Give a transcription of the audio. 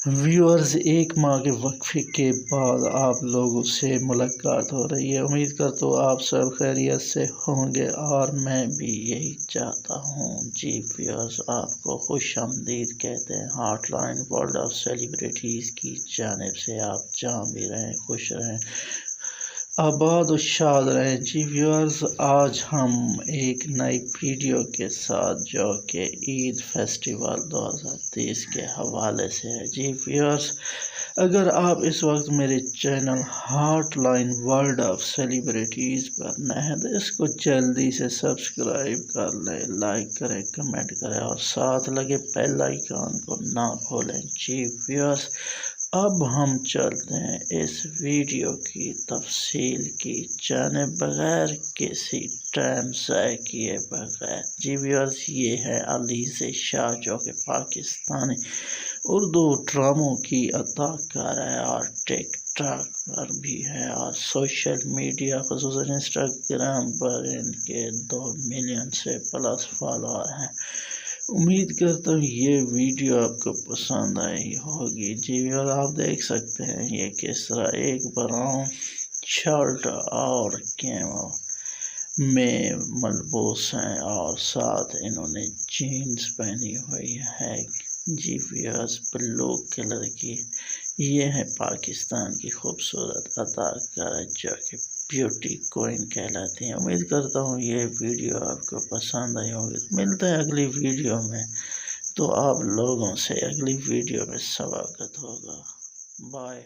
Viewers, ایک ماہ کے وقفے کے بعد آپ لوگوں سے ملاقات ہو رہی ہے۔ امید کرتا ہوں آپ سب خیریت سے ہوں گے اور میں بھی یہی چاہتا ہوں۔ جی ویورز، آپ کو خوش آمدید کہتے ہیں hotline world of celebrities کی جانب سے۔ آپ جہاں بھی رہیں خوش رہیں، آباد و شاد رہیں۔ جی ویورز، آج ہم ایک نئی ویڈیو کے ساتھ جو کہ عید فیسٹیول 2023 کے حوالے سے ہے۔ جی ویورز، اگر آپ اس وقت میرے channel hotline world of celebrities پر نئے ہیں تو اس کو جلدی سے سبسکرائب کر لیں، لائک کریں، کمنٹ کریں اور ساتھ لگے بیل آئیکن کو نہ بھولیں۔ جی ویورز، اب ہم چلتے ہیں اس ویڈیو کی تفصیل کی جانب بغیر کسی ٹائم ضائع کیے بغیر۔ جی ویورز، یہ ہے علیز شاہ جو کہ پاکستانی اردو ڈراموں کی اداکار ہے اور ٹک ٹاک پر بھی ہے اور سوشل میڈیا خصوصاً انسٹاگرام پر ان کے 2 ملین سے پلس فالوور ہیں۔ امید کرتا ہوں یہ ویڈیو آپ کو پسند آئی ہوگی۔ جی اور آپ دیکھ سکتے ہیں یہ کس طرح ایک براؤن شرٹ اور کیمو میں ملبوس ہیں اور ساتھ انہوں نے جینز پہنی ہوئی ہے۔ جی ویورز، بلو کلر کی یہ ہے پاکستان کی خوبصورت اداکارہ جو کہ بیوٹی کوئن کہلاتی ہیں۔ امید کرتا ہوں یہ ویڈیو آپ کو پسند آئی ہوگی۔ ملتے ہیں اگلی ویڈیو میں، تو آپ لوگوں سے اگلی ویڈیو میں سواگت ہوگا۔ بائے۔